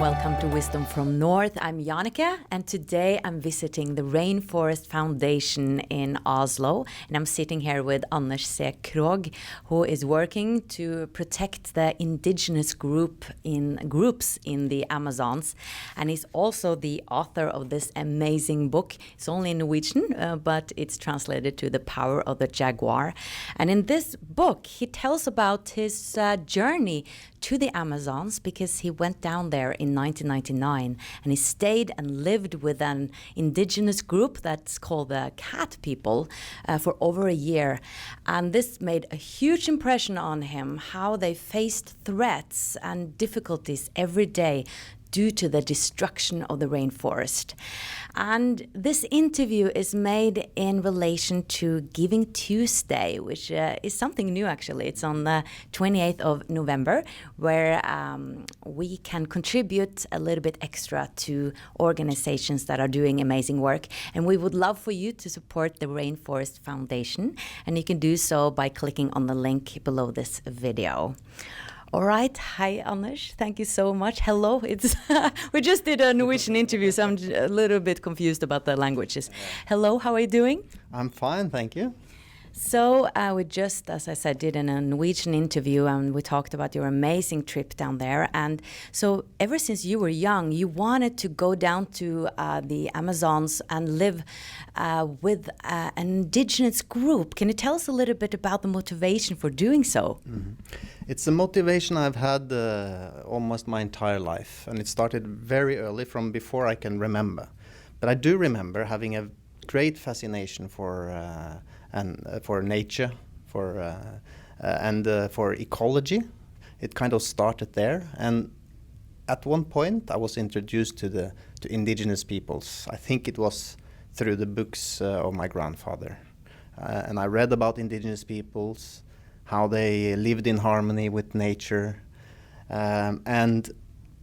welcome to Wisdom from North. I'm Jannike, and today I'm visiting the Rainforest Foundation in Oslo, and I'm sitting here with Anders C. Krogh, who is working to protect the indigenous groups in the Amazons, and he's also the author of this amazing book. It's only in Norwegian, but it's translated to The Power of the Jaguar. And in this book, he tells about his journey to the Amazons, because he went down there in 1999 and he stayed and lived with an indigenous group that's called the Cat People for over a year. And this made a huge impression on him, how they faced threats and difficulties every day due to the destruction of the rainforest. And this interview is made in relation to Giving Tuesday, which is something new actually. It's on the 28th of November, where we can contribute a little bit extra to organizations that are doing amazing work. And we would love for you to support the Rainforest Foundation, and you can do so by clicking on the link below this video. All right. Hi, Anders. Thank you so much. Hello. It's we just did a Norwegian interview, so I'm a little bit confused about the languages. Hello. How are you doing? I'm fine, thank you. So we just, as I said, did a Norwegian interview, and we talked about your amazing trip down there. And so ever since you were young, you wanted to go down to the Amazons and live with an indigenous group. Can you tell us a little bit about the motivation for doing so? Mm-hmm. It's a motivation I've had almost my entire life, and it started very early, from before I can remember. But I do remember having a great fascination for nature, and for ecology. It kind of started there, and at one point I was introduced to indigenous peoples. I think it was through the books of my grandfather, and I read about indigenous peoples, how they lived in harmony with nature, and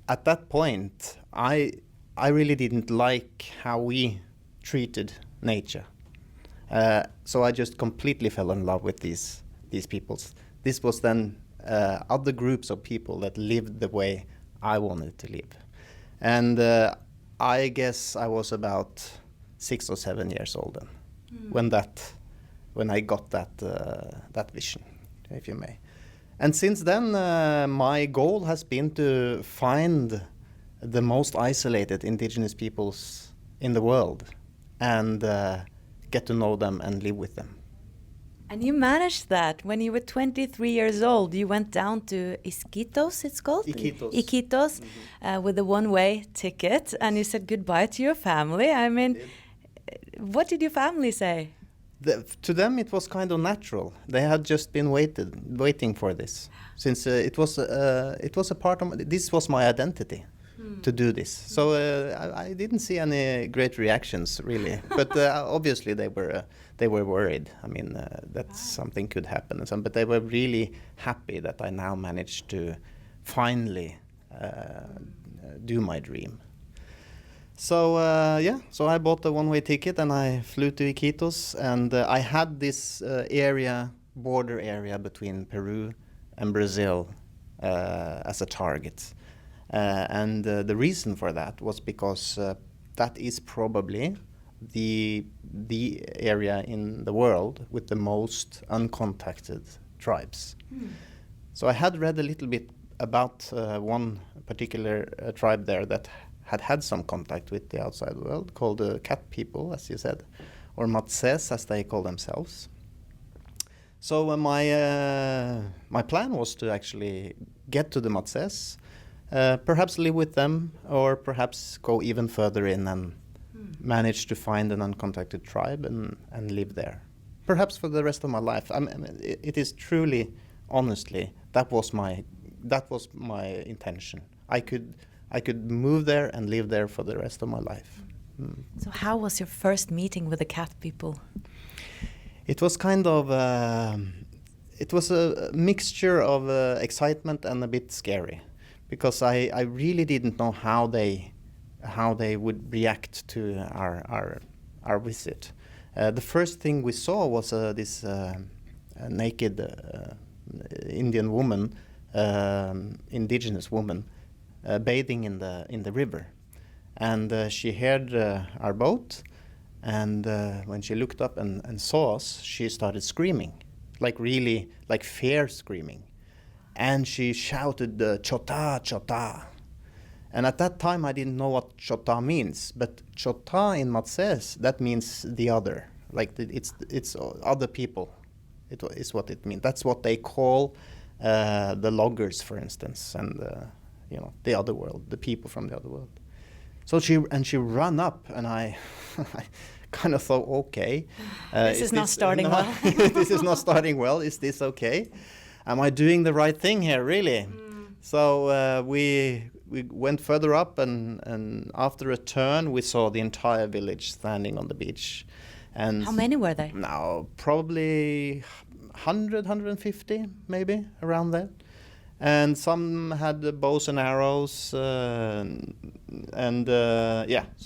at that point I really didn't like how we treated nature. So I just completely fell in love with these peoples. This was then other groups of people that lived the way I wanted to live. And I guess I was about 6 or 7 years old then, when I got that vision, if you may. And since then, my goal has been to find the most isolated indigenous peoples in the world and get to know them and live with them. And you managed that. When you were 23 years old, you went down to Iquitos, it's called? Iquitos, with a one-way ticket, and you said goodbye to your family. I mean, what did your family say? To them, it was kind of natural. They had just been waiting for this, since it was a part of this was my identity. To do this, so I didn't see any great reactions really, but obviously they were worried. I mean, that something could happen, but they were really happy that I now managed to finally do my dream. So so I bought a one-way ticket and I flew to Iquitos, and I had this border area between Peru and Brazil as a target. And the reason for that was because that is probably the area in the world with the most uncontacted tribes. So I had read a little bit about one particular tribe there that had some contact with the outside world, called the Cat People, as you said, or Matses, as they call themselves. So my plan was to actually get to the Matses, perhaps live with them, or perhaps go even further in and manage to find an uncontacted tribe and live there, perhaps for the rest of my life. I mean, it is truly, honestly, that was my intention. I could move there and live there for the rest of my life. So how was your first meeting with the Cat People? It was kind of it was a mixture of excitement and a bit scary, because I really didn't know how they would react to our visit. The first thing we saw was this naked Indian woman, indigenous woman, bathing in the river, and she heard our boat, and when she looked up and saw us, she started screaming, like really, like fear screaming, and she shouted "Chota, Chota." And at that time, I didn't know what Chota means, but Chota in Matses, that means the other, like it's other people. It is what it means. That's what they call the loggers, for instance, and the other world, the people from the other world. So she ran up, and I kind of thought, okay, this is not starting well. This is not starting well. Is this okay? Am I doing the right thing here, really? So we went further up, and after a turn, we saw the entire village standing on the beach. And how many were there? Now, probably 100, 150, maybe, around there. And some had bows and arrows, so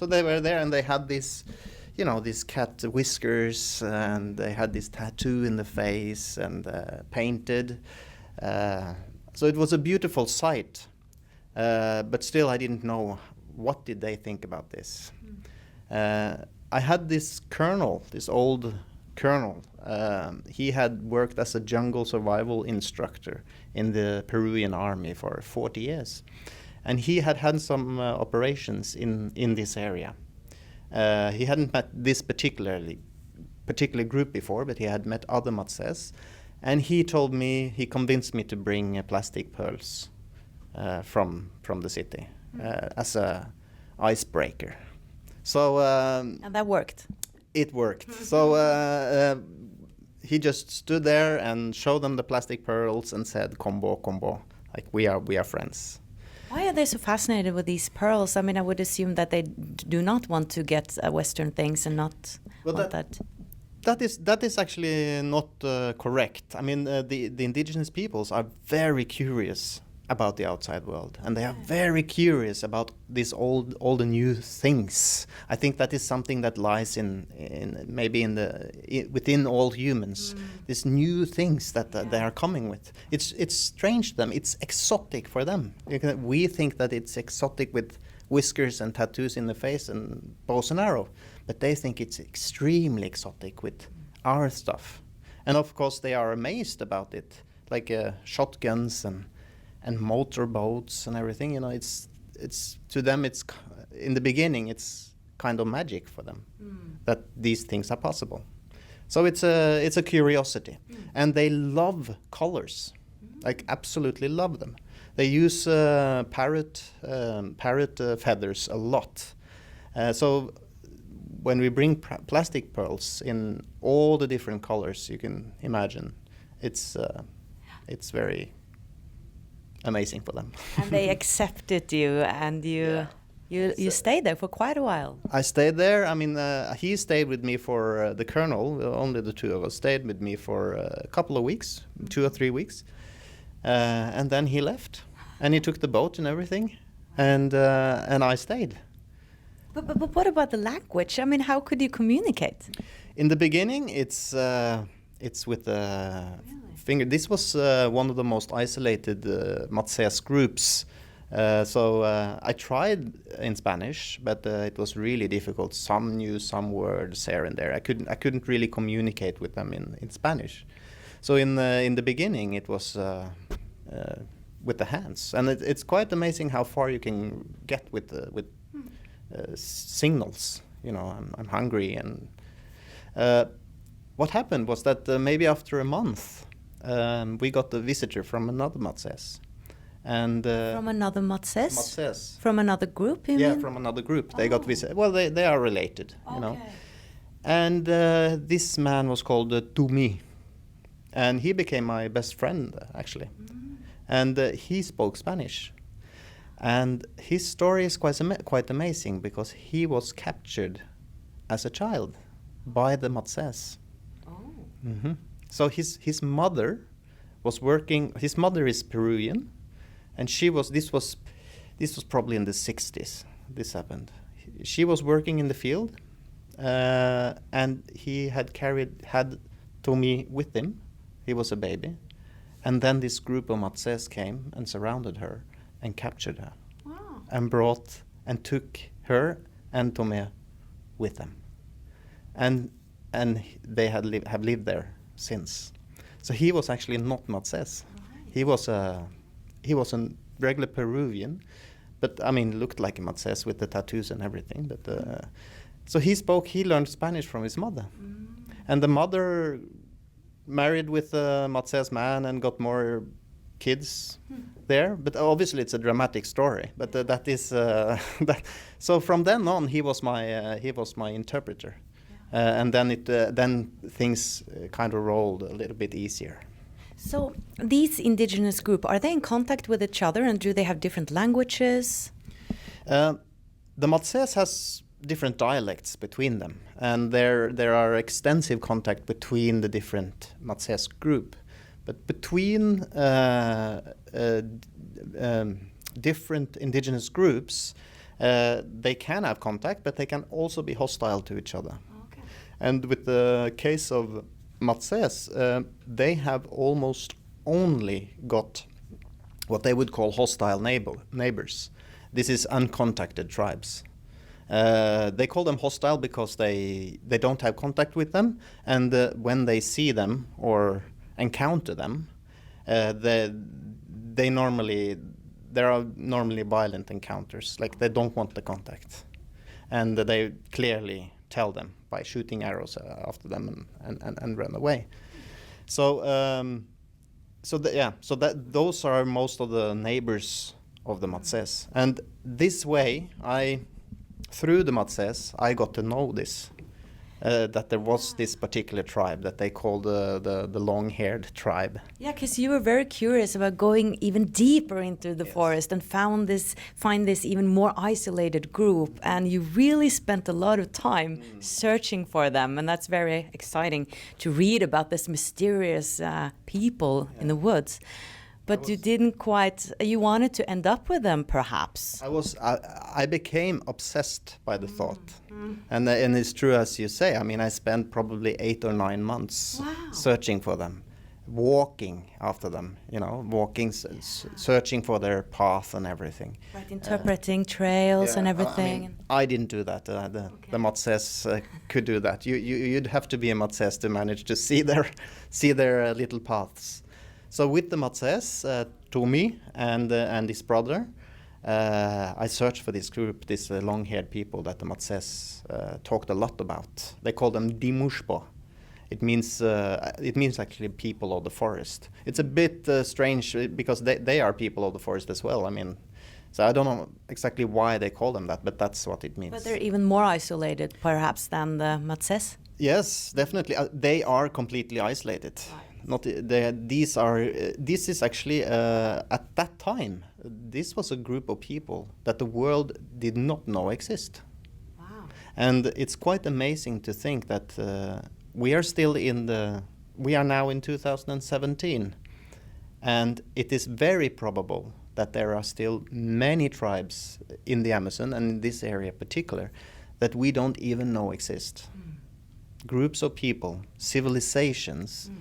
they were there, and they had this, these cat whiskers, and they had this tattoo in the face, and painted. So it was a beautiful sight, but still I didn't know what did they think about this. I had this colonel, this old colonel. He had worked as a jungle survival instructor in the Peruvian army for 40 years. And he had some operations in this area. He hadn't met this particular group before, but he had met other Matses. And he convinced me to bring plastic pearls from the city as a icebreaker. So and that worked. It worked. So he just stood there and showed them the plastic pearls and said, "Combo, combo," like we are friends. Why are they so fascinated with these pearls? I mean, I would assume that they do not want to get Western things and not want that. That is actually not correct. I mean, the indigenous peoples are very curious about the outside world, and they are very curious about these old and new things. I think that is something that lies within all humans. These new things that they are coming with. It's strange to them. It's exotic for them. We think that it's exotic with whiskers and tattoos in the face and bows and arrow, but they think it's extremely exotic with our stuff. And of course, they are amazed about it, like shotguns and motorboats and everything. It's to them, it's in the beginning, it's kind of magic for them that these things are possible. So it's a curiosity, and they love colors, like absolutely love them. They use parrot feathers a lot. So when we bring plastic pearls in all the different colors you can imagine, it's very amazing for them. And they accepted you, and you stayed there for quite a while. I stayed there. I mean, he stayed with me for the colonel. Only the two of us stayed with me for a couple of weeks, 2 or 3 weeks, and then he left, and he took the boat and everything, and I stayed. But what about the language? I mean, how could you communicate? In the beginning, it's with the finger. This was one of the most isolated Matses groups. So I tried in Spanish, but it was really difficult. Some knew some words here and there. I couldn't really communicate with them in Spanish. So in the beginning, it was with the hands, and it's quite amazing how far you can get with signals. I'm hungry, and what happened was that maybe after a month, we got a visitor from another Matses. And from another Matses? Matses. From another group, you mean? From another group. They got visited. Well, they are related, And this man was called Tumi. And he became my best friend, actually. And he spoke Spanish. And his story is quite amazing, because he was captured as a child by the Matses. So his mother was working. His mother is Peruvian, and this was probably in the 60s. This happened. She was working in the field, and he had Tommy with him. He was a baby, and then this group of Matses came and surrounded her and captured her. Wow. and brought and took her and Tomé with them, and they have lived there since. So he was actually not Matsés. Right. He was a regular Peruvian, but I mean looked like a Matsés with the tattoos and everything. But so he learned Spanish from his mother, and the mother married with a Matsés man and got more kids there. But obviously it's a dramatic story. But that is that. So from then on, he was my interpreter, and then things kind of rolled a little bit easier. So these indigenous group, are they in contact with each other, and do they have different languages? The Matsés has different dialects between them, and there are extensive contact between the different Matsés group. But between different indigenous groups, they can have contact, but they can also be hostile to each other. Okay. And with the case of Matsés, they have almost only got what they would call hostile neighbors. This is uncontacted tribes. They call them hostile because they don't have contact with them, and when they see them or encounter them, there are normally violent encounters, like they don't want the contact, and they clearly tell them by shooting arrows after them and run away. So those are most of the neighbors of the Matsés, and this way through the Matsés I got to know this. That there was this particular tribe that they called the long-haired tribe. Yeah, because you were very curious about going even deeper into the forest and find this even more isolated group, and you really spent a lot of time searching for them, and that's very exciting to read about this mysterious people in the woods. But you didn't quite. You wanted to end up with them, perhaps. I became obsessed by the thought, and it's true as you say. I mean, I spent probably 8 or 9 months searching for them, walking after them. Searching for their path and everything. Right, interpreting trails and everything. I mean, I didn't do that. The Matsés could do that. You'd have to be a Matsés to manage to see their little paths. So with the Matsés, Tomi and his brother, I searched for this group, these long-haired people that the Matsés talked a lot about. They call them Dimushpo. It means actually people of the forest. It's a bit strange because they are people of the forest as well. I mean, so I don't know exactly why they call them that, but that's what it means. But they're even more isolated, perhaps, than the Matsés? Yes, definitely. They are completely isolated. Right. This is actually at that time, this was a group of people that the world did not know exist. Wow. And it's quite amazing to think that we are now in 2017, and it is very probable that there are still many tribes in the Amazon and in this area in particular that we don't even know exist. Groups of people, civilizations,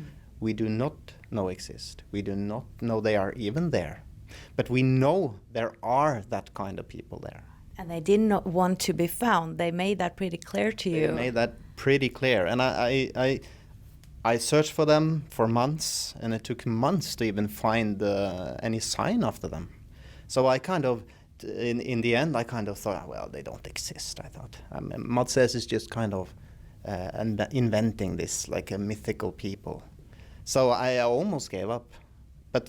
we do not know exist. We do not know they are even there. But we know there are that kind of people there. And they did not want to be found. They made that pretty clear to you. They made that pretty clear. And I searched for them for months, and it took months to even find any sign after them. So I kind of, in the end, I kind of thought, well, they don't exist, I thought. Matsés is just kind of inventing this, like a mythical people. So I almost gave up. But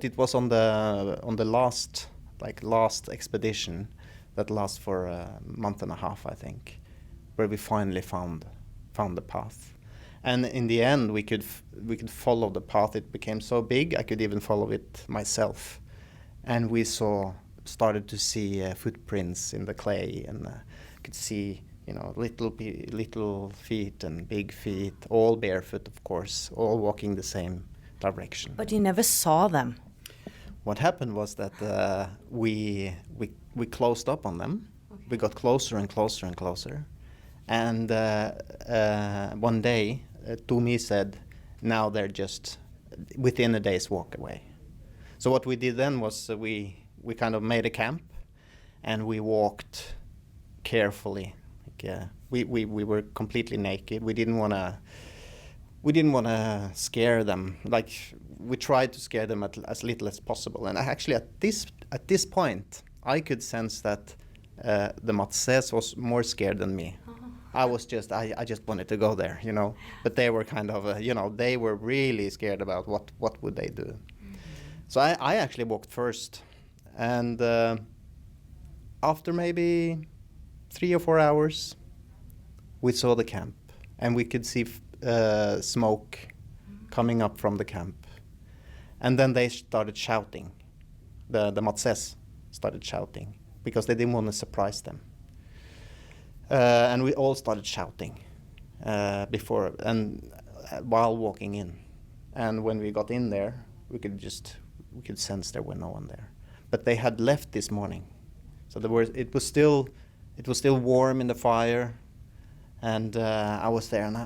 it was on the last expedition that lasted for a month and a half, I think, where we finally found the path. And in the end, we could follow the path. It became so big, I could even follow it myself. And we started to see footprints in the clay, and could see, little feet and big feet, all barefoot, of course, all walking the same direction. But you never saw them. What happened was that we closed up on them. Okay. We got closer and closer and closer. And one day, Tomi said, now they're just within a day's walk away. So what we did then was we kind of made a camp, and we walked carefully. We were completely naked. We didn't want to scare them. Like, we tried to scare them as little as possible. And actually, at this point, I could sense that the Matses was more scared than me. I just wanted to go there, But they were kind of, they were really scared about what would they do. So I actually walked first, and after maybe 3 or 4 hours, we saw the camp, and we could see smoke coming up from the camp. And then they started shouting. The Matses started shouting because they didn't want to surprise them. And we all started shouting while walking in. And when we got in there, we could sense there were no one there. But they had left this morning, so it was still warm in the fire. And I was there, and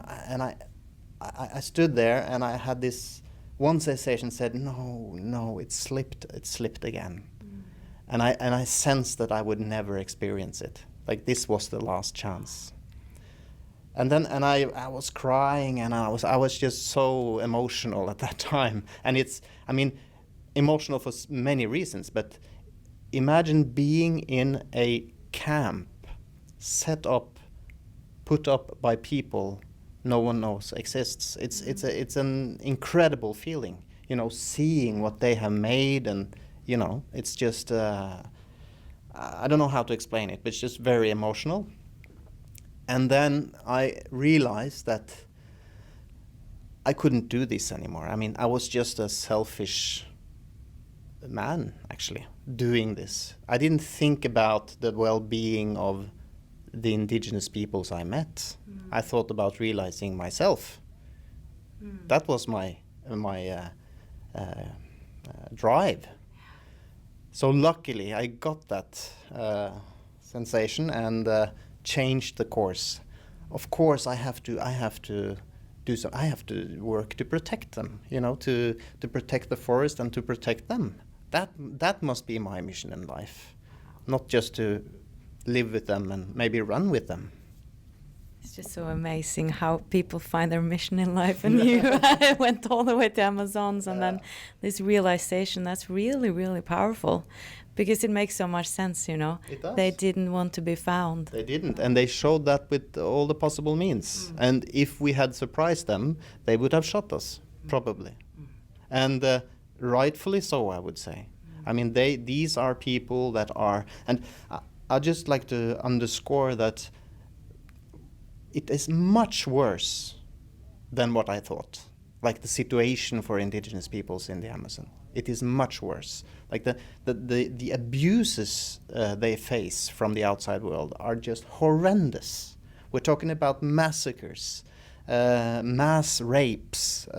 I stood there, and I had this one sensation. Said, no, it slipped again. And I sensed that I would never experience it. Like, this was the last chance. And I was crying, and I was just so emotional at that time. And emotional for many reasons, but imagine being in a camp put up by people no one knows exists. It's an incredible feeling, seeing what they have made, and it's just I don't know how to explain it, but it's just very emotional. And then I realized that I couldn't do this anymore. I was just a selfish man, actually, doing this. I didn't think about the well-being of the indigenous peoples I met. I thought about realizing myself. That was my drive. So luckily, I got that sensation and changed the course. Of course, I have to work to protect them. To protect the forest and to protect them. That must be my mission in life, not just to live with them and maybe run with them. It's just so amazing how people find their mission in life, and you went all the way to Amazons, and then this realization, that's really, really powerful, because it makes so much sense, It does. They didn't want to be found. They didn't, and they showed that with all the possible means. And if we had surprised them, they would have shot us, probably. And rightfully so, I would say. These are people that are, and I'd just like to underscore that it is much worse than what I thought. Like, the situation for indigenous peoples in the Amazon, it is much worse. Like, the abuses they face from the outside world are just horrendous. We're talking about massacres, mass rapes,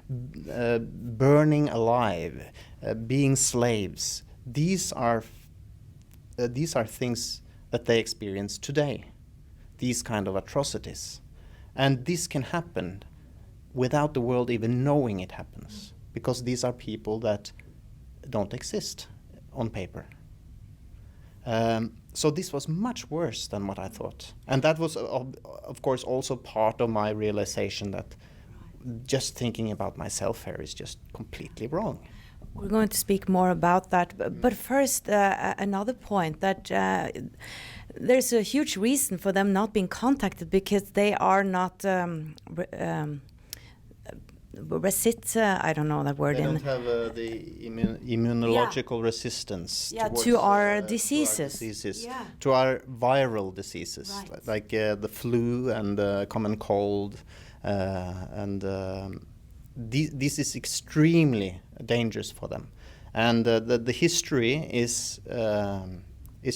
burning alive, being slaves. These are things that they experience today, these kind of atrocities. And this can happen without the world even knowing it happens, because these are people that don't exist on paper. So this was much worse than what I thought. And that was, of course, also part of my realization that just thinking about myself here is just completely wrong. We're going to speak more about that, but first, another point that there's a huge reason for them not being contacted, because they are not I don't know that word. They don't have the immunological resistance to our diseases. To our viral diseases, right. like the flu and the common cold, and this is extremely dangerous for them, and the history is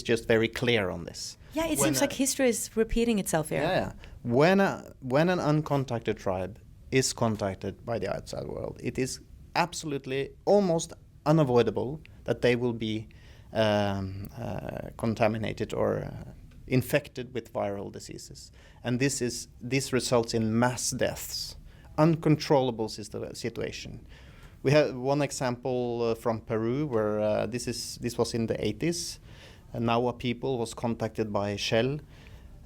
just very clear on this. Yeah, it seems like history is repeating itself here. Yeah. When an uncontacted tribe is contacted by the outside world, it is absolutely almost unavoidable that they will be contaminated or infected with viral diseases, and this results in mass deaths, uncontrollable situation. We have one example from Peru where this was in the 80s. Nawa people was contacted by Shell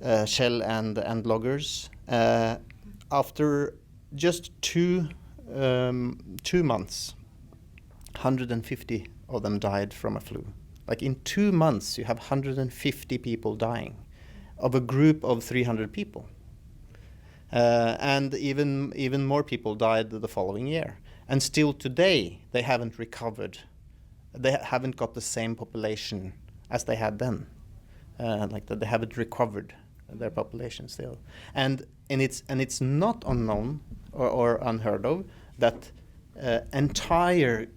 and loggers. After just 2 months, 150 of them died from a flu. Like in 2 months, you have 150 people dying of a group of 300 people. And even more people died the following year. And still today, they haven't recovered. They haven't got the same population as they had then. Like that, they haven't recovered their population still. And it's not unknown or unheard of that entire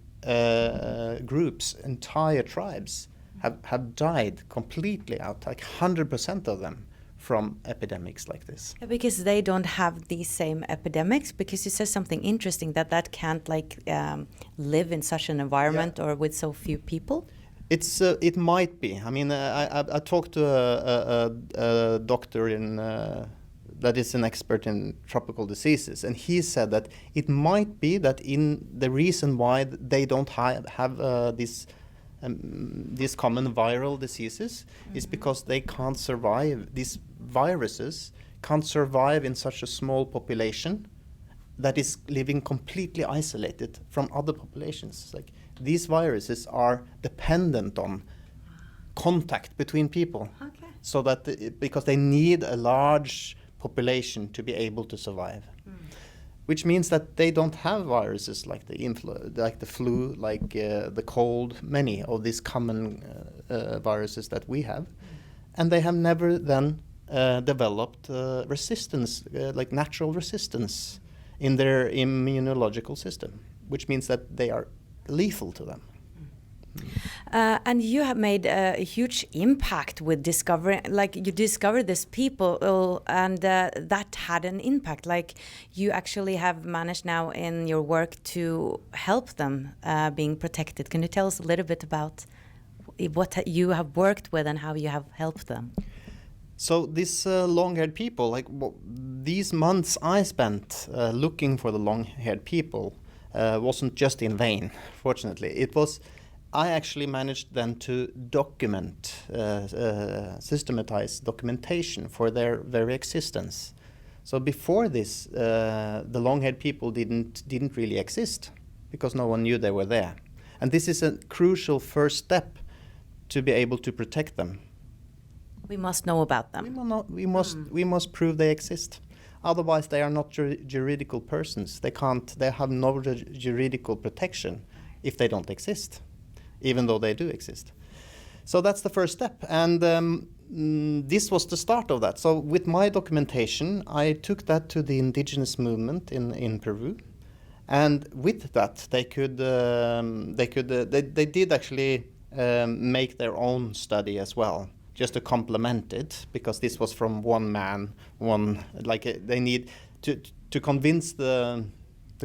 groups, entire tribes have died completely out, like 100% of them, from epidemics like this. Because they don't have these same epidemics, because you said something interesting that can't live in such an environment or with so few people. It might be. I mean, I talked to a doctor that is an expert in tropical diseases, and he said that it might be that in the reason why they don't have these common viral diseases is because they can't survive. These viruses can't survive in such a small population that is living completely isolated from other populations. Like these viruses are dependent on contact between people, so that because they need a large population to be able to survive. Which means that they don't have viruses like the flu, like the cold, many of these common viruses that we have. And they have never then developed resistance, like natural resistance in their immunological system, which means that they are lethal to them. And you have made a huge impact with discovering, like you discovered this people, and that had an impact. Like you actually have managed now in your work to help them being protected. Can you tell us a little bit about what you have worked with and how you have helped them? So these long-haired people, like these months I spent looking for the long-haired people wasn't just in vain, fortunately. It was, I actually managed then to document, systematize documentation for their very existence. So before this, the long-haired people didn't really exist because no one knew they were there. And this is a crucial first step to be able to protect them. We must know about them. We must prove they exist. Otherwise, they are not juridical persons. They have no juridical protection if they don't exist, even though they do exist. So that's the first step. And this was the start of that. So with my documentation, I took that to the indigenous movement in Peru. And with that, they did actually make their own study as well, just to complement it, because this was from one man, they need to convince the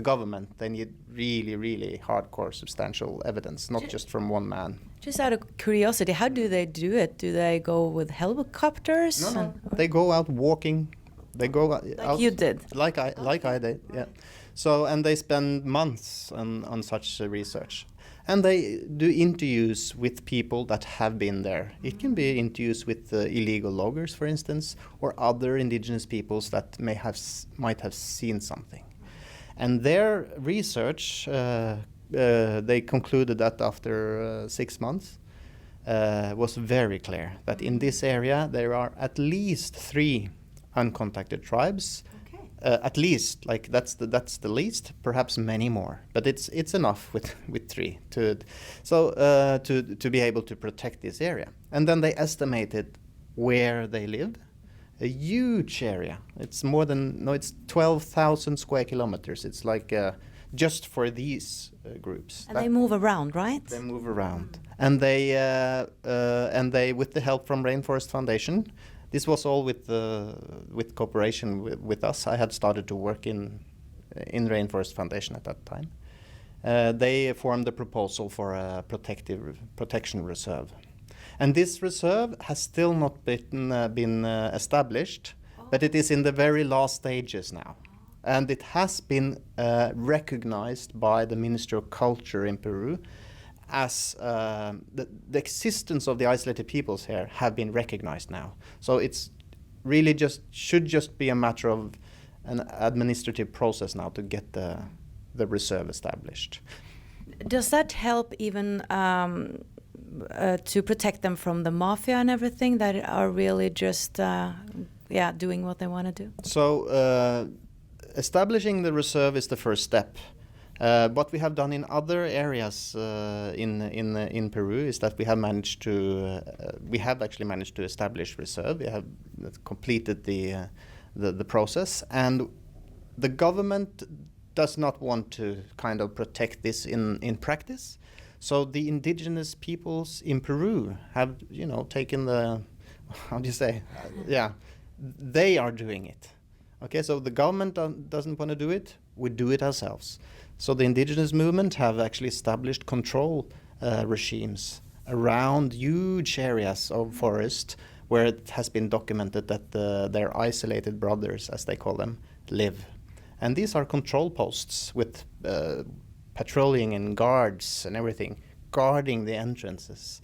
government, they need really, really hardcore substantial evidence, not just from one man. Just out of curiosity, how do they do it? Do they go with helicopters? No. They go out walking. They go out. Like you did? Like I did, yeah. So, and they spend months on such research. And they do interviews with people that have been there. It can be interviews with illegal loggers, for instance, or other indigenous peoples that might have seen something. And their research, they concluded that after 6 months, was very clear that in this area there are at least 3 uncontacted tribes. At least, like that's the least. Perhaps many more, but it's enough with 3 to be able to protect this area. And then they estimated where they live, a huge area. It's it's 12,000 square kilometers. It's like just for these groups. And they move around, right? They move around, and they with the help from Rainforest Foundation. This was all with cooperation with us. I had started to work in Rainforest Foundation at that time. They formed a proposal for a protection reserve, and this reserve has still not been established, but it is in the very last stages now, and it has been recognized by the Minister of Culture in Peru as the existence of the isolated peoples here have been recognized now. So it's really should just be a matter of an administrative process now to get the reserve established. Does that help even to protect them from the mafia and everything that are really just doing what they want to do? So establishing the reserve is the first step. What we have done in other areas in Peru is that we have actually managed to establish reserve. We have completed the process, and the government does not want to kind of protect this in practice. So the indigenous peoples in Peru have, taken how do you say? They are doing it. Okay, so the government doesn't want to do it. We do it ourselves. So the indigenous movement have actually established control regimes around huge areas of forest where it has been documented that their isolated brothers, as they call them, live. And these are control posts with patrolling and guards and everything, guarding the entrances.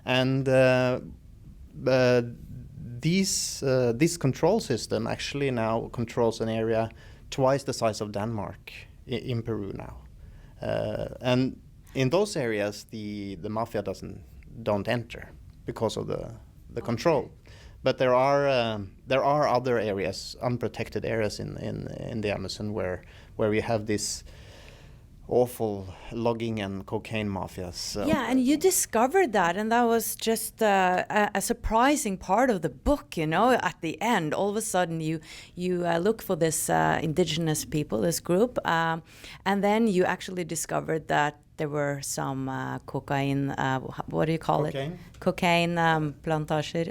And this control system actually now controls an area twice the size of Denmark in Peru now. And in those areas, the mafia don't enter because of the control. But there are other areas, unprotected areas in the Amazon where we have this awful logging and cocaine mafias. So. Yeah, and you discovered that, and that was just a surprising part of the book. At the end, all of a sudden you look for this indigenous people, this group, and then you actually discovered that there were some cocaine. What do you call cocaine? it? Cocaine plantager.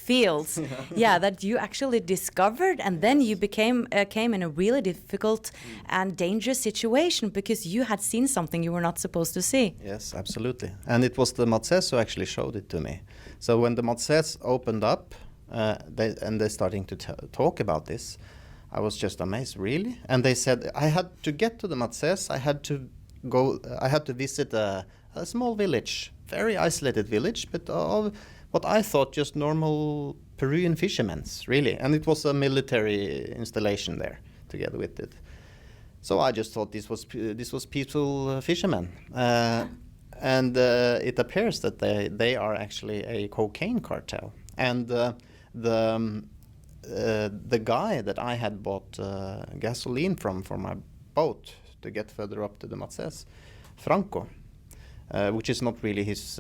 Fields. Yeah, that you actually discovered, and then you came in a really difficult and dangerous situation because you had seen something you were not supposed to see. Yes, absolutely. And it was the Matses who actually showed it to me. So when the Matses opened up, they're starting to talk about this, I was just amazed, really. And they said I had to get to the Matses, I had to visit a small village, very isolated village, but of what I thought just normal Peruvian fishermen, really. And it was a military installation there together with it. So I just thought this was peaceful fishermen. And it appears that they are actually a cocaine cartel. And the guy that I had bought gasoline from for my boat to get further up to the Matses, Franco, which is not really his.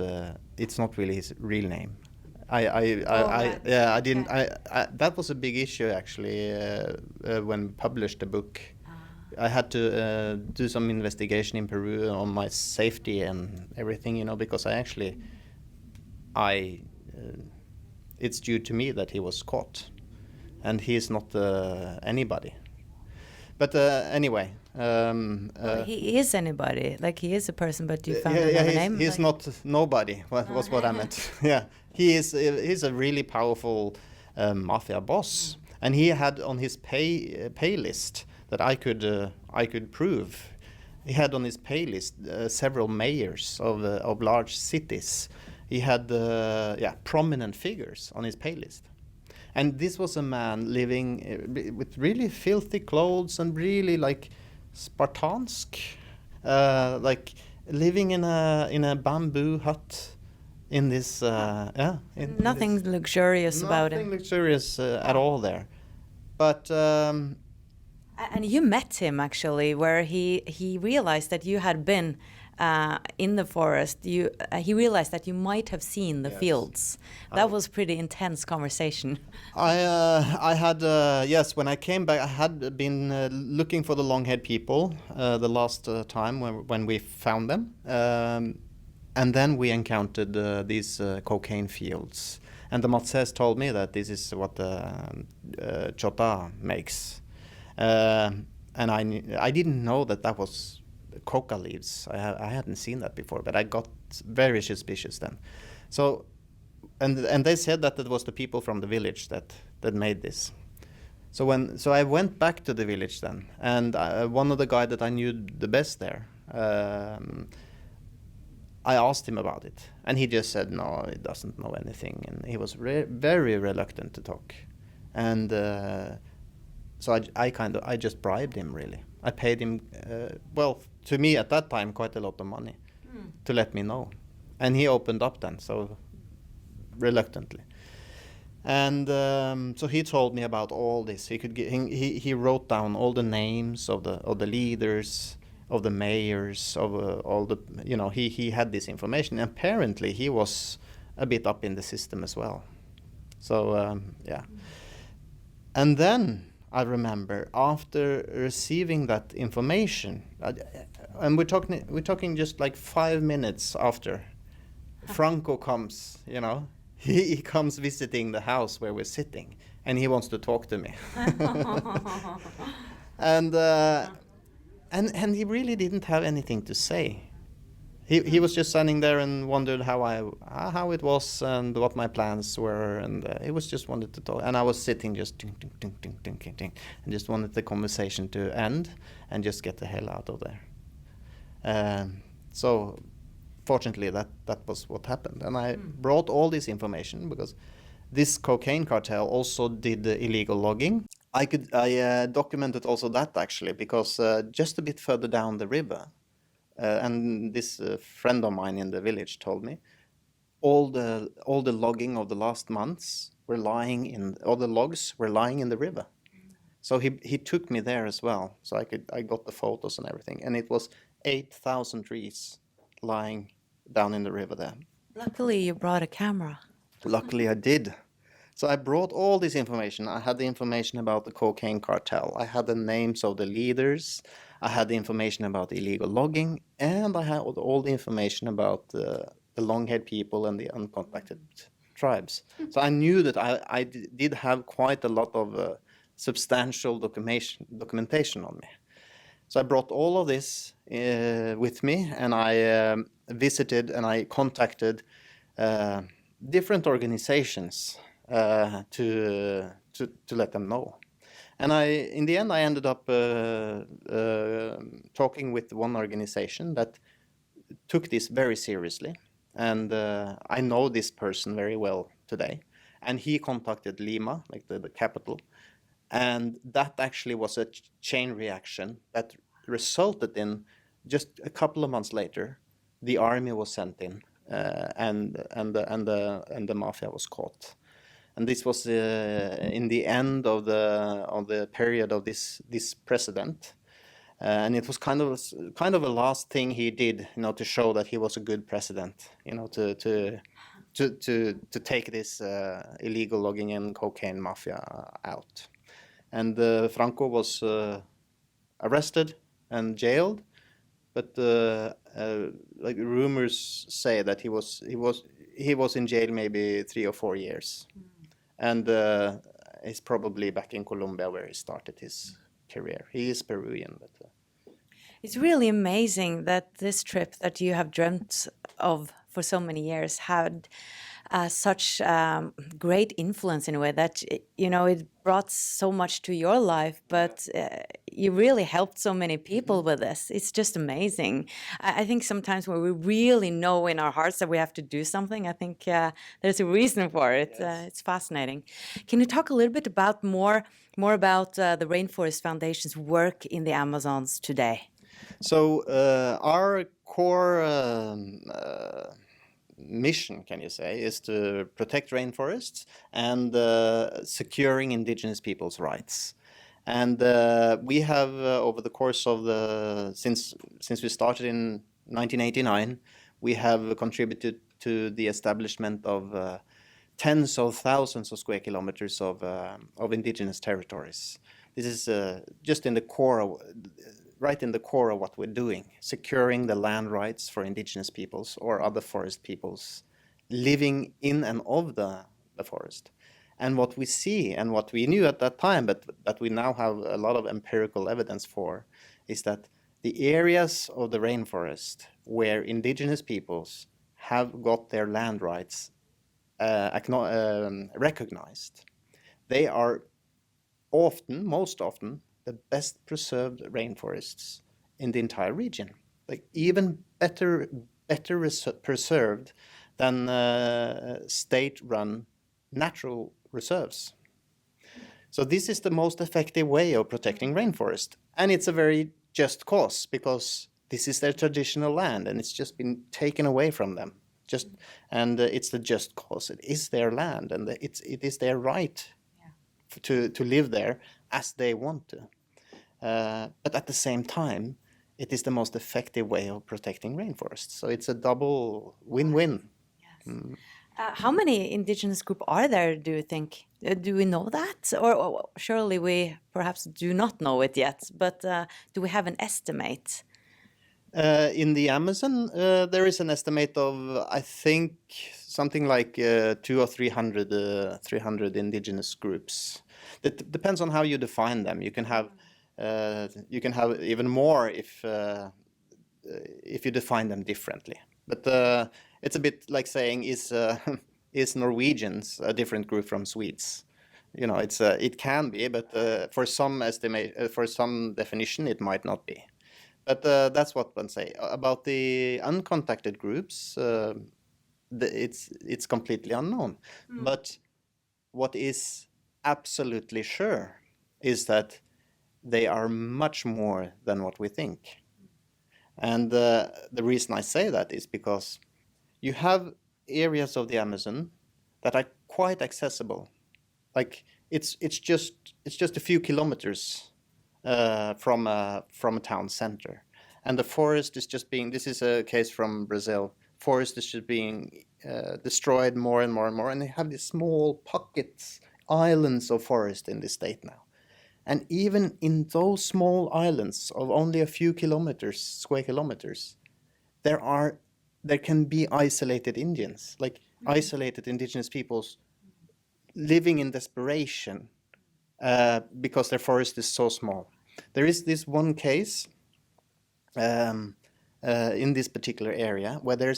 It's not really his real name. That was a big issue actually when we published the book. I had to do some investigation in Peru on my safety and everything, because it's due to me that he was caught, and he is not anybody. But anyway. He is anybody. Like, he is a person, but you found another name? He's not nobody, was what I meant. Yeah. He's a really powerful mafia boss. And he had on his pay list that I could prove. He had on his pay list several mayors of large cities. He had prominent figures on his pay list. And this was a man living with really filthy clothes and really like Spartansk, like living in a bamboo hut in this nothing luxurious about it. Nothing luxurious at all there. But and you met him actually, where he realized that you had been in the forest. He realized that you might have seen the fields. That was pretty intense conversation. I had when I came back, I had been looking for the long-haired people the last time when we found them, and then we encountered these cocaine fields. And the Matses told me that this is what Chota makes, and I didn't know that was coca leaves. I hadn't seen that before, but I got very suspicious then. So, and they said that it was the people from the village that made this. So I went back to the village then, and one of the guy that I knew the best there, I asked him about it, and he just said no, he doesn't know anything, and he was very reluctant to talk. And so I just bribed him, really. I paid him, well, to me at that time, quite a lot of money to let me know. And he opened up then, so reluctantly. And so he told me about all this. He wrote down all the names of the leaders, of the mayors, of all the, he had this information. Apparently he was a bit up in the system as well. So yeah. And then I remember, after receiving that information, and we're talking just like 5 minutes after, Franco comes, he comes visiting the house where we're sitting, and he wants to talk to me. And he really didn't have anything to say. He was just standing there and wondered how it was and what my plans were, and he was just wanted to talk. And I was sitting just ding, ding, ding, ding, ding, ding, ding, and just wanted the conversation to end and just get the hell out of there. So fortunately, that was what happened. And I brought all this information because this cocaine cartel also did illegal logging. I documented also that, actually, because just a bit further down the river, and this friend of mine in the village told me, all the logging of the last months were all the logs were lying in the river. So he took me there as well. So I got the photos and everything, and it was 8,000 trees lying down in the river there. Luckily, you brought a camera. Luckily, I did. So I brought all this information. I had the information about the cocaine cartel. I had the names of the leaders. I had the information about illegal logging, and I had all the information about the long-haired people and the uncontacted tribes. So I knew that I did have quite a lot of substantial documentation on me. So I brought all of this with me, and I visited and I contacted different organizations to let them know. And in the end, I ended up talking with one organization that took this very seriously. And I know this person very well today. And he contacted Lima, like the capital. And that actually was a chain reaction that resulted in, just a couple of months later, the army was sent in, and the mafia was caught. And this was in the end of the period of this president, and it was kind of a last thing he did, to show that he was a good president, to take this illegal logging and cocaine mafia out. And Franco was arrested and jailed, but like rumors say that he was in jail maybe 3 or 4 years. And he's probably back in Colombia where he started his career. He is Peruvian. But it's really amazing that this trip that you have dreamt of for so many years had such great influence in a way that, it brought so much to your life, but you really helped so many people with this. It's just amazing. I think sometimes when we really know in our hearts that we have to do something, I think there's a reason for it. Yes. It's fascinating. Can you talk a little bit about more about the Rainforest Foundation's work in the Amazons today? So our core mission, can you say, is to protect rainforests and securing indigenous people's rights. And we have, over the course of since we started in 1989, we have contributed to the establishment of tens of thousands of square kilometers of indigenous territories. This is just in the core right in the core of what we're doing, securing the land rights for indigenous peoples or other forest peoples living in and of the forest. And what we see, and what we knew at that time, but that we now have a lot of empirical evidence for, is that the areas of the rainforest where indigenous peoples have got their land rights recognized, they are most often, the best preserved rainforests in the entire region. like even better preserved than state-run natural reserves. So this is the most effective way of protecting rainforest, and it's a very just cause, because this is their traditional land and it's just been taken away from them. It's the just cause. It is their land, and it is their right to live there as they want to. But at the same time, it is the most effective way of protecting rainforests. So it's a double win-win. Yes. How many indigenous groups are there, do you think? Do we know that? Or surely we perhaps do not know it yet, but do we have an estimate? In the Amazon, there is an estimate of, I think, something like 200 or 300 indigenous groups. That depends on how you define them. You can have even more if you define them differently. But it's a bit like saying, is Norwegians a different group from Swedes? You know, it can be, but for some definition, it might not be. But that's what one say about the uncontacted groups. It's completely unknown. But what is absolutely sure is that they are much more than what we think. And the reason I say that is because you have areas of the Amazon that are quite accessible. Like it's just a few kilometers from a town center, and the forest is just being. This is a case from Brazil. Forest is just being destroyed more and more and more, and they have these small pockets, islands of forest in this state now. And even in those small islands of only a few square kilometers, there can be isolated Indians, like isolated indigenous peoples living in desperation because their forest is so small. There is this one case in this particular area where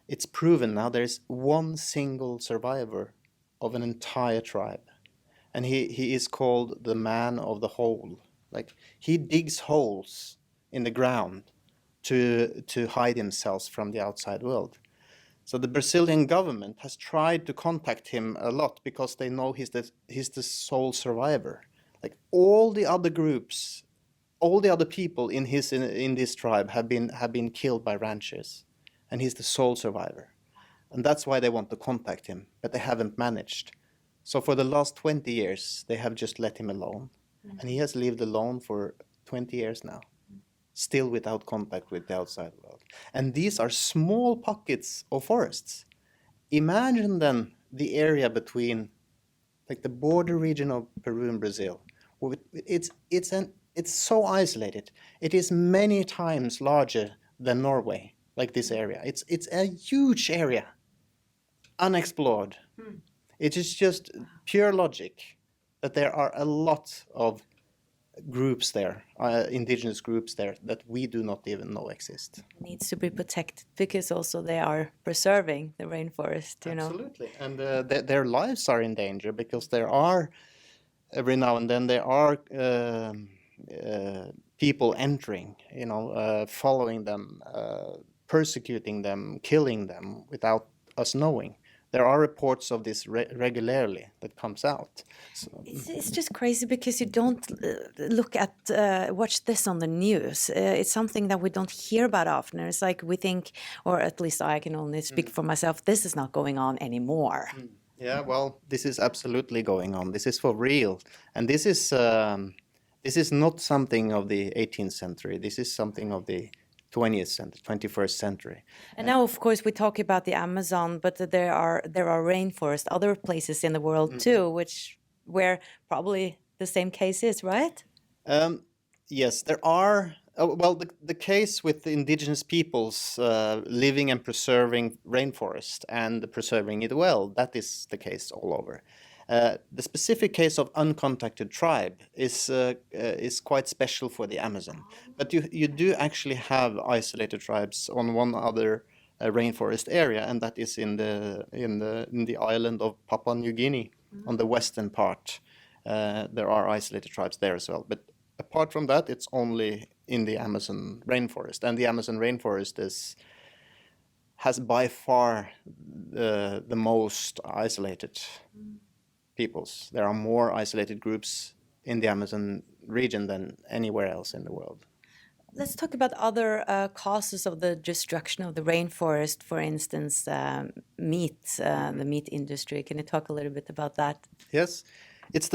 it's proven now there's one single survivor of an entire tribe. And he is called the man of the hole. Like, he digs holes in the ground to hide himself from the outside world. So the Brazilian government has tried to contact him a lot because they know he's the sole survivor. Like, all the other groups, all the other people in this tribe have been killed by ranchers, and he's the sole survivor. And that's why they want to contact him, but they haven't managed. So for the last 20 years, they have just let him alone. And he has lived alone for 20 years now, still without contact with the outside world. And these are small pockets of forests. Imagine then the area between, like, the border region of Peru and Brazil. It's so isolated. It is many times larger than Norway, like this area. It's a huge area, unexplored. It is just pure logic that there are a lot of groups there, indigenous groups there, that we do not even know exist. Needs to be protected because also they are preserving the rainforest, you know. Absolutely. And their lives are in danger because there are, every now and then, there are people entering, following them, persecuting them, killing them without us knowing. There are reports of this regularly that comes out. So, it's just crazy because you don't watch this on the news. It's something that we don't hear about often. It's like we think, or at least I can only speak for myself, this is not going on anymore. Yeah, well, this is absolutely going on. This is for real. And this is not something of the 18th century. This is something of the 20th century, 21st century. And now, of course, we talk about the Amazon, but there are rainforests, other places in the world too, where probably the same case is, right? Yes, there are. Well, the case with the indigenous peoples living and preserving rainforest and preserving it well, that is the case all over. The specific case of uncontacted tribe is quite special for the Amazon, but you do actually have isolated tribes on one other rainforest area, and that is in the island of Papua New Guinea, on the western part. There are isolated tribes there as well, but apart from that, it's only in the Amazon rainforest, and the Amazon rainforest has by far the most isolated peoples. There are more isolated groups in the Amazon region than anywhere else in the world. Let's talk about other causes of the destruction of the rainforest, for instance, the meat industry. Can you talk a little bit about that? Yes, it's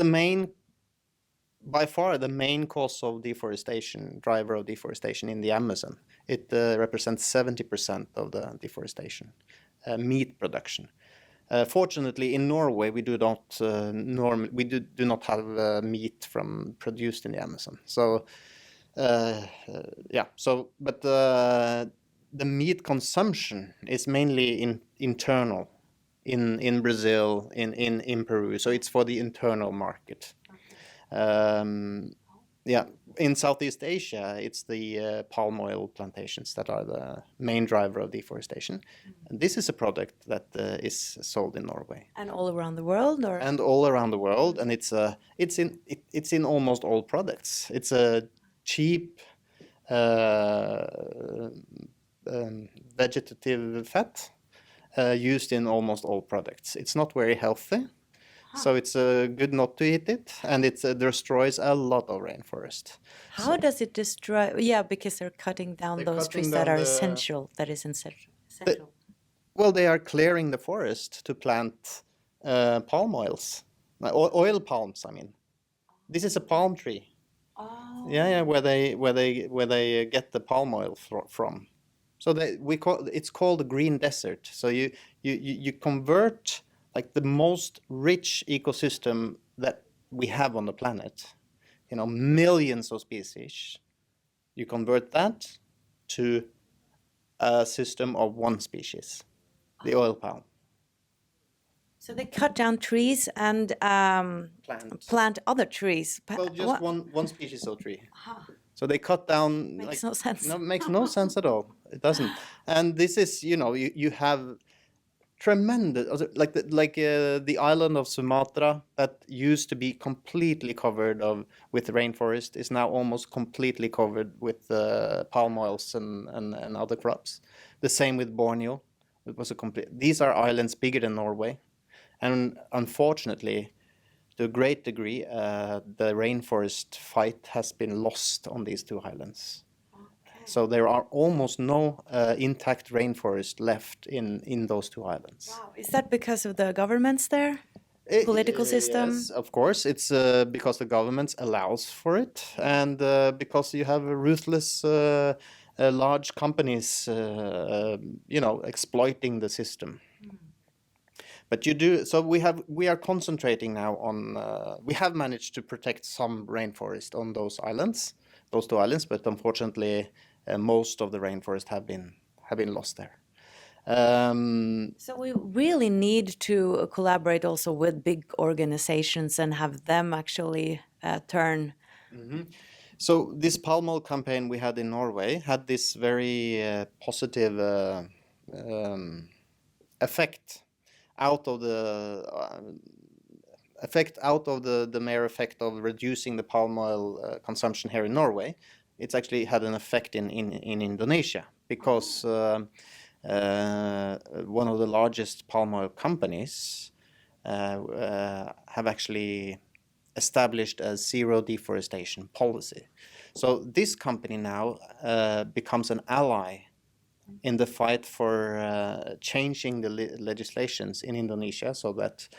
by far the main cause of deforestation, driver of deforestation in the Amazon. It represents 70% of the deforestation, meat production. Fortunately, in Norway, we do not do not have meat produced in the Amazon. So, but the meat consumption is mainly internal in Brazil, in Peru. So it's for the internal market. In Southeast Asia, it's the palm oil plantations that are the main driver of deforestation. And this is a product that is sold in Norway. And all around the world, or? And all around the world, and it's in almost all products. It's a cheap vegetative fat used in almost all products. It's not very healthy. So it's good not to eat it, and it destroys a lot of rainforest. How does it destroy? Yeah, because they're cutting down those trees that are essential. That is essential. Well, they are clearing the forest to plant palm oils, oil palms. I mean, this is a palm tree. Oh. Yeah, where they get the palm oil from. So it's called the green desert. So you convert like the most rich ecosystem that we have on the planet, millions of species, you convert that to a system of one species, the oil palm. So they cut down trees and plant other trees. Well, just one species of tree. So they cut down. Makes no sense. No, makes no sense at all. It doesn't. And this is, you have tremendous, the island of Sumatra that used to be completely covered with rainforest is now almost completely covered with palm oils and other crops. The same with Borneo. It was these are islands bigger than Norway, and unfortunately, to a great degree, the rainforest fight has been lost on these two islands. So there are almost no intact rainforest left in those two islands. Wow. Is that because of the governments there? Political system? Yes, of course. It's because the government allows for it, and because you have ruthless large companies, exploiting the system. But so we are concentrating now on. We have managed to protect some rainforest on those two islands, but unfortunately, most of the rainforest have been lost there. So we really need to collaborate also with big organizations and have them actually turn. Mm-hmm. So this palm oil campaign we had in Norway had this very positive effect out of the mere effect of reducing the palm oil consumption here in Norway. It's actually had an effect in Indonesia because one of the largest palm oil companies have actually established a zero deforestation policy. So this company now becomes an ally in the fight for changing the legislations in Indonesia, so that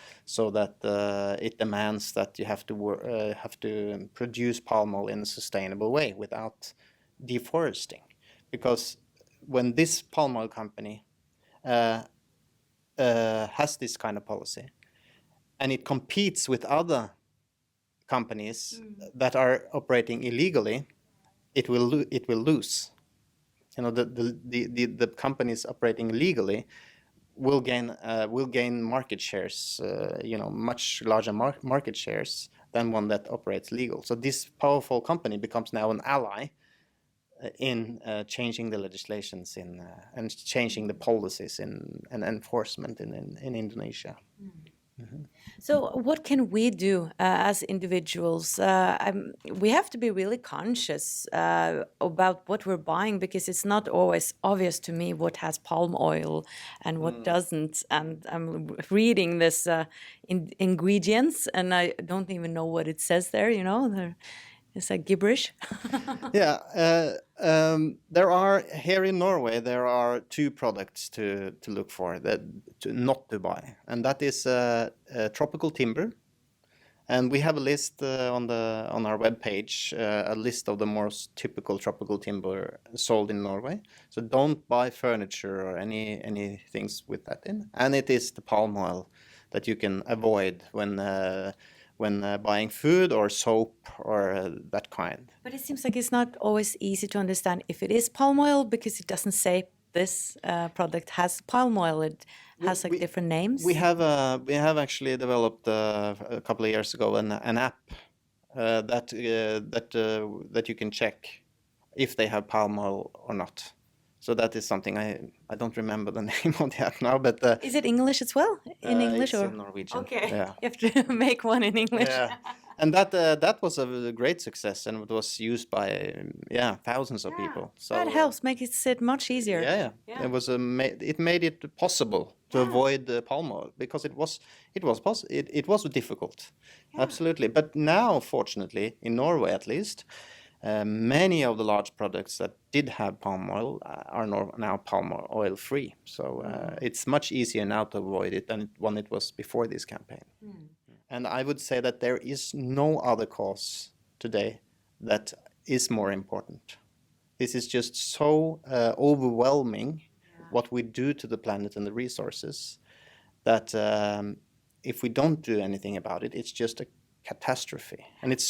it demands that you have to produce palm oil in a sustainable way without deforesting, because when this palm oil company has this kind of policy and it competes with other companies that are operating illegally, it will lose. The companies operating legally will gain market shares, much larger market shares than one that operates legal. So this powerful company becomes now an ally in changing the legislations and changing the policies and enforcement in Indonesia. So, what can we do as individuals? We have to be really conscious about what we're buying because it's not always obvious to me what has palm oil and what doesn't. And I'm reading this ingredients, and I don't even know what it says there. You know, it's like gibberish. Yeah, there are here in Norway. There are two products to look for that not to buy, and that is tropical timber. And we have a list on our webpage, a list of the most typical tropical timber sold in Norway. So don't buy furniture or any things with that in. And it is the palm oil that you can avoid when buying food or soap or that kind. But it seems like it's not always easy to understand if it is palm oil because it doesn't say this product has palm oil. It has like different names. We have actually developed a couple of years ago an app that you can check if they have palm oil or not. So that is something I don't remember the name of the app now, but is it English as well? In English it's or in Norwegian? Okay, Yeah. you have to make one in English. Yeah. And that was a great success, and it was used by thousands of people. So that helps make it much easier. Yeah. It was it made it possible to avoid the palm oil because it was difficult, absolutely. But now, fortunately, in Norway at least, many of the large products that did have palm oil are now palm oil free. So it's much easier now to avoid it than when it was before this campaign. And I would say that there is no other cause today that is more important. This is just so overwhelming, what we do to the planet and the resources, that if we don't do anything about it, it's just a catastrophe. And it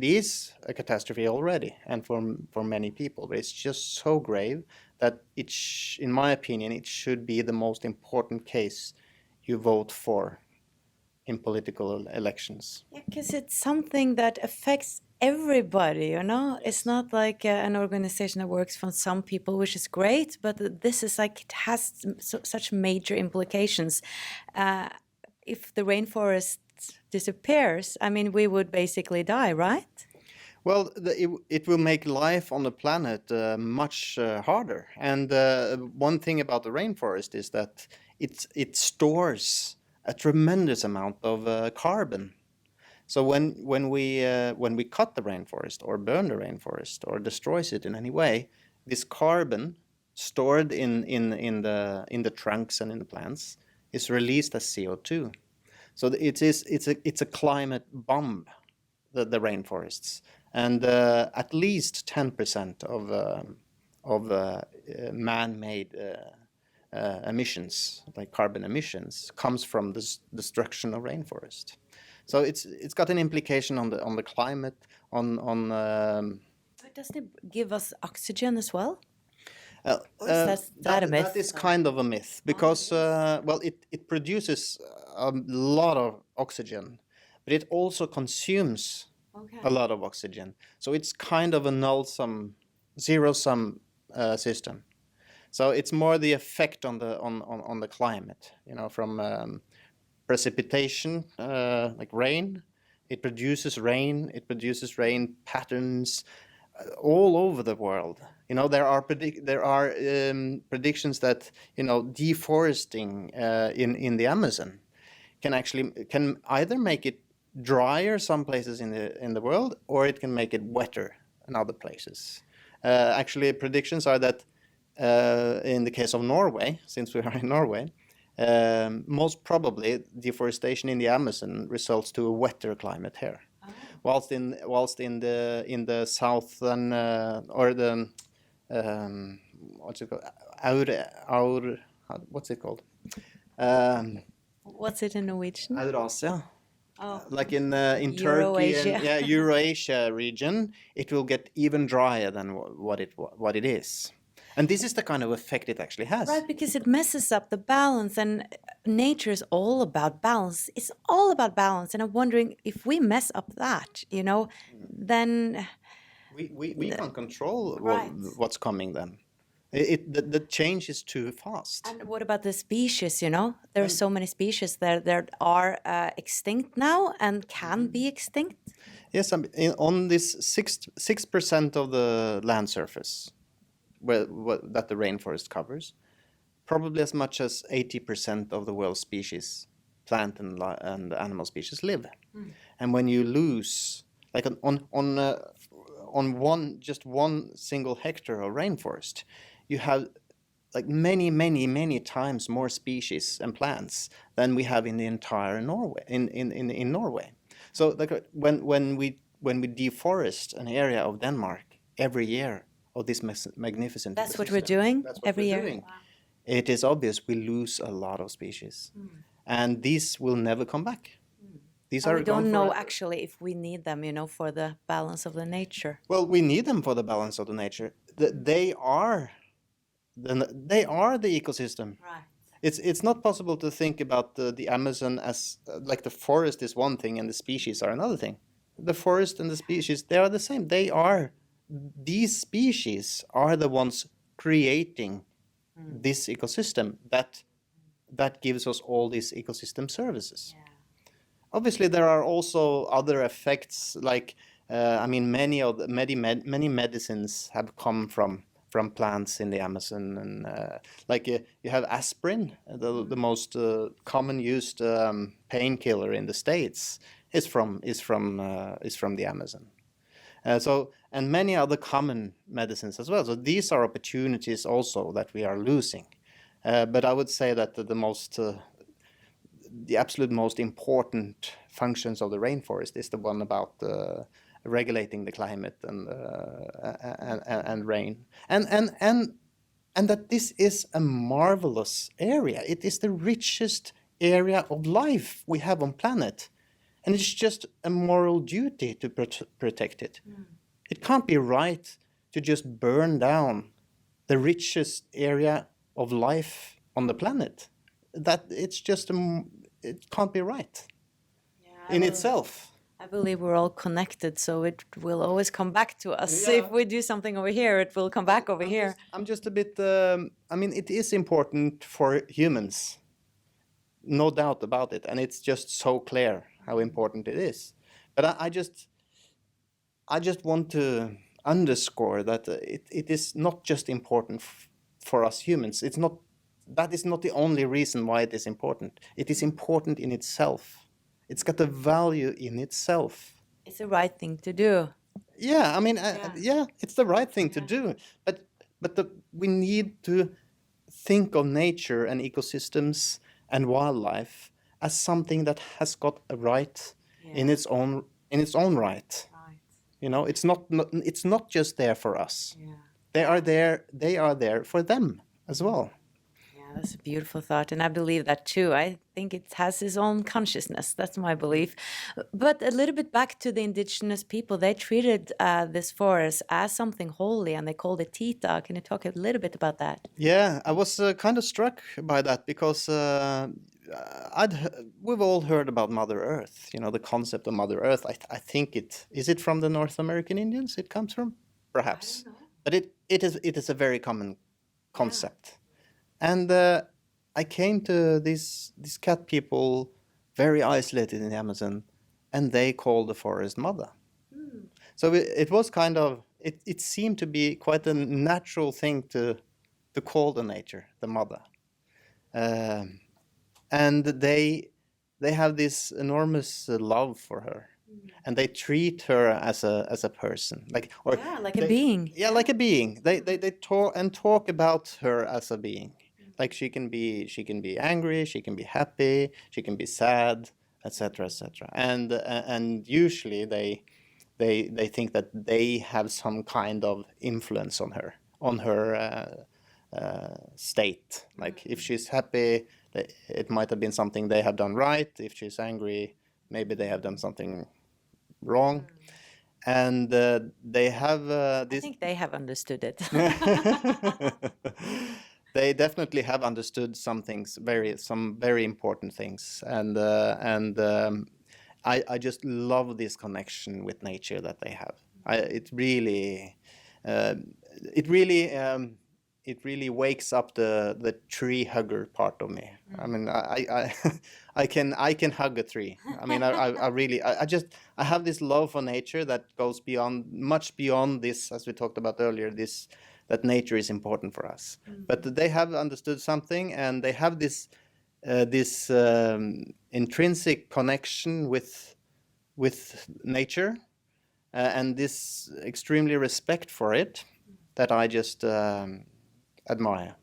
is a catastrophe already, and for many people, but it's just so grave that in my opinion, it should be the most important case you vote for in political elections. Yeah, because it's something that affects everybody, you know? It's not like an organization that works for some people, which is great, but this is like, it has such major implications. If the rainforest disappears, I mean, we would basically die, right? Well, it will make life on the planet much harder. And one thing about the rainforest is that it stores a tremendous amount of carbon. So when we cut the rainforest or burn the rainforest or destroys it in any way, this carbon stored in the trunks and in the plants is released as CO2. So it's a climate bomb, the rainforests, and at least 10% of man-made emissions, like carbon emissions, comes from this destruction of rainforest. So it's got an implication on the climate, on. But doesn't it give us oxygen as well? That a myth? That is kind of a myth because it produces a lot of oxygen, but it also consumes a lot of oxygen. So it's kind of a zero-sum system. So it's more the effect on the climate, you know, from precipitation, like rain. It produces rain patterns all over the world. You know, there are predictions that, you know, deforesting in the Amazon can either make it drier some places in the world, or it can make it wetter in other places. Actually, predictions are that in the case of Norway, since we are in Norway, most probably deforestation in the Amazon results to a wetter climate here. Whilst in the southern or the what's it called? What's it called? What's it in Norwegian? Eurasia. Oh. Like in Turkey and Eurasia region, it will get even drier than what it is. And this is the kind of effect it actually has. Right, because it messes up the balance, and nature is all about balance. It's all about balance, and I'm wondering if we mess up that, you know, then... We can't control Right. what's coming then. The change is too fast. And what about the species, you know? There are so many species that are extinct now and can be extinct. Yes, on this 6% of the land surface that the rainforest covers, probably as much as 80% of the world's species, plant and animal species, live. And when you lose, like on just one single hectare of rainforest, you have like many times more species and plants than we have in the entire Norway in Norway. So like when we deforest an area of Denmark every year of this magnificent That's what ecosystem, we're doing that's what every we're year. doing. It is obvious we lose a lot of species, and these will never come back. These And are we gone don't know forever. actually if we need them, you know, for the balance of the nature. Well, we need them for the balance of the nature. They are the ecosystem. Right. It's not possible to think about the Amazon as like the forest is one thing and the species are another thing. The forest and the species, they are the same. These species are the ones creating this ecosystem that gives us all these ecosystem services. Yeah. Obviously, there are also other effects, like I mean, many medicines have come from plants in the Amazon, and you have aspirin, the most common used painkiller in the States, is from the Amazon. And many other common medicines as well. So these are opportunities also that we are losing. But I would say that the absolute most important functions of the rainforest is the one about regulating the climate and rain, and that this is a marvelous area. It is the richest area of life we have on planet, and it's just a moral duty to protect it. It can't be right to just burn down the richest area of life on the planet. That it can't be right in itself. I believe we're all connected, so it will always come back to us. Yeah. If we do something over here, it will come back over here. I'm just a bit. I mean, it is important for humans, no doubt about it, and it's just so clear how important it is. But I just want to underscore that it is not just important for us humans. That is not the only reason why it is important. It is important in itself. It's got a value in itself. It's the right thing to do. Yeah, I mean, yeah, it's the right thing to do. But we need to think of nature and ecosystems and wildlife as something that has got a right in its own right. Right. You know, it's not just there for us. Yeah. They are there for them as well. Yeah, that's a beautiful thought, and I believe that too. I think it has its own consciousness. That's my belief. But a little bit back to the indigenous people, they treated this forest as something holy, and they called it Tita. Can you talk a little bit about that? Yeah, I was kind of struck by that because we've all heard about Mother Earth. You know, the concept of Mother Earth. I think is it from the North American Indians? It comes from, perhaps, but it is a very common concept. And I came to these cat people, very isolated in the Amazon, and they called the forest mother. So it was kind of, it seemed to be quite a natural thing to call the nature the mother. And they have this enormous love for her. And they treat her as a person, like a being. Yeah, like a being. They talk about her as a being. Like she can be angry, she can be happy, she can be sad, etc., etc. And usually they think that they have some kind of influence on her state. Like if she's happy, it might have been something they have done right. If she's angry, maybe they have done something wrong. And they have this. I think they have understood it. They definitely have understood some very important things, and I just love this connection with nature that they have. It really it really wakes up the tree hugger part of me. I mean, I can hug a tree. I mean, I really I have this love for nature that goes much beyond this, as we talked about earlier. This that nature is important for us, but they have understood something, and they have this intrinsic connection with nature, and this extremely respect for it that I just admire.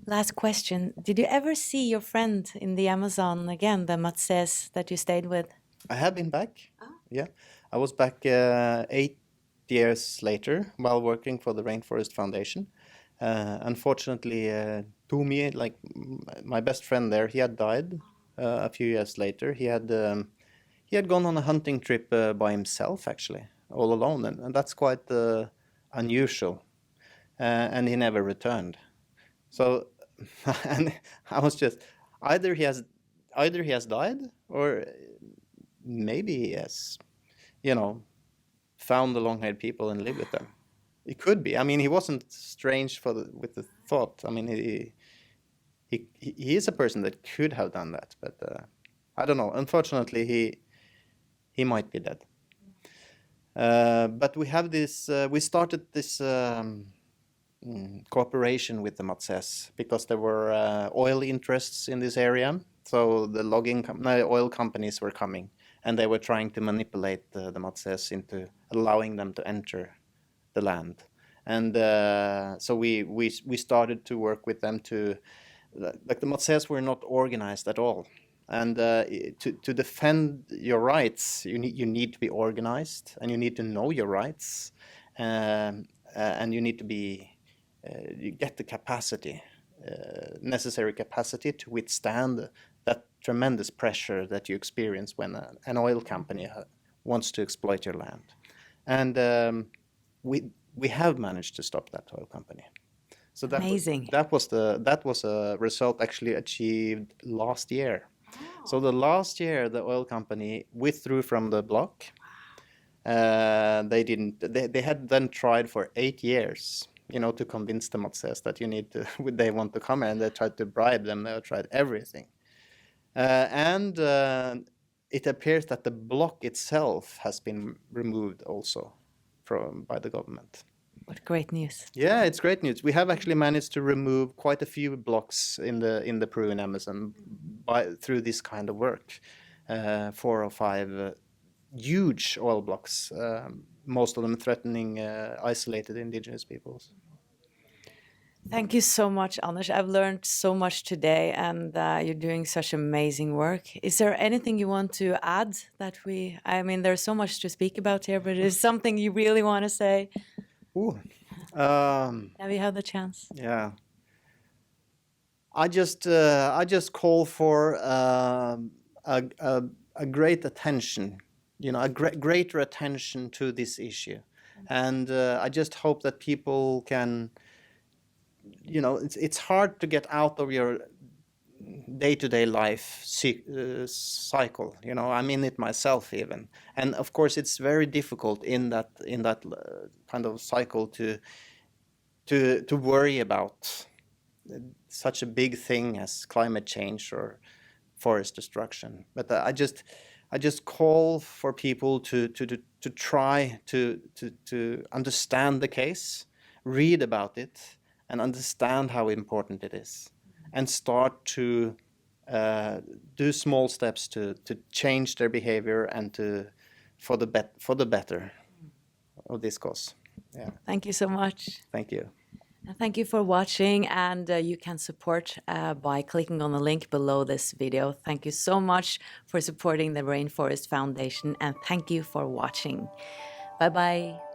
Last question. Did you ever see your friend in the Amazon again, the Matses that you stayed with? I have been back. Yeah, I was back 8 years later while working for the Rainforest Foundation. Unfortunately, Tumi, like my best friend there, he had died a few years later. He had gone on a hunting trip by himself, actually, all alone, and that's quite unusual. And he never returned. So, and I was just either he has died, or maybe he has, found the long-haired people and lived with them. It could be. I mean, he wasn't strange with the thought. I mean, he is a person that could have done that, but I don't know. Unfortunately, he might be dead. But we have this. We started this cooperation with the Matses because there were oil interests in this area. So the oil companies were coming, and they were trying to manipulate the Matses into allowing them to enter the land. And so we started to work with them to, like, the Matses were not organized at all. And to defend your rights, you need to be organized, and you need to know your rights, and you need to be you get the capacity, necessary capacity to withstand that tremendous pressure that you experience when an oil company wants to exploit your land. And we have managed to stop that oil company. So Amazing. That was a result actually achieved last year. So the last year, the oil company withdrew from the block. They had then tried for 8 years, to convince the Matses that they want to come here, and they tried to bribe them. They tried everything. And it appears that the block itself has been removed also by the government. What great news. Yeah, it's great news. We have actually managed to remove quite a few blocks in the Peruvian Amazon through this kind of work. 4 or 5 huge oil blocks, most of them threatening isolated indigenous peoples. Thank you so much, Anders. I've learned so much today, and you're doing such amazing work. Is there anything you want to add I mean, there's so much to speak about here, but is something you really want to say? Ooh. Have you had the chance? Yeah. I just call for a great attention, a greater attention to this issue, and I just hope that people can. It's hard to get out of your day-to-day life cycle. I'm in it myself even, and of course it's very difficult in that kind of cycle to worry about such a big thing as climate change or forest destruction. But I just call for people to try to understand the case, read about it, and understand how important it is, and start to do small steps to change their behavior and for the better of this cause. Yeah. Thank you so much. Thank you. And thank you for watching, and you can support by clicking on the link below this video. Thank you so much for supporting the Rainforest Foundation, and thank you for watching. Bye-bye.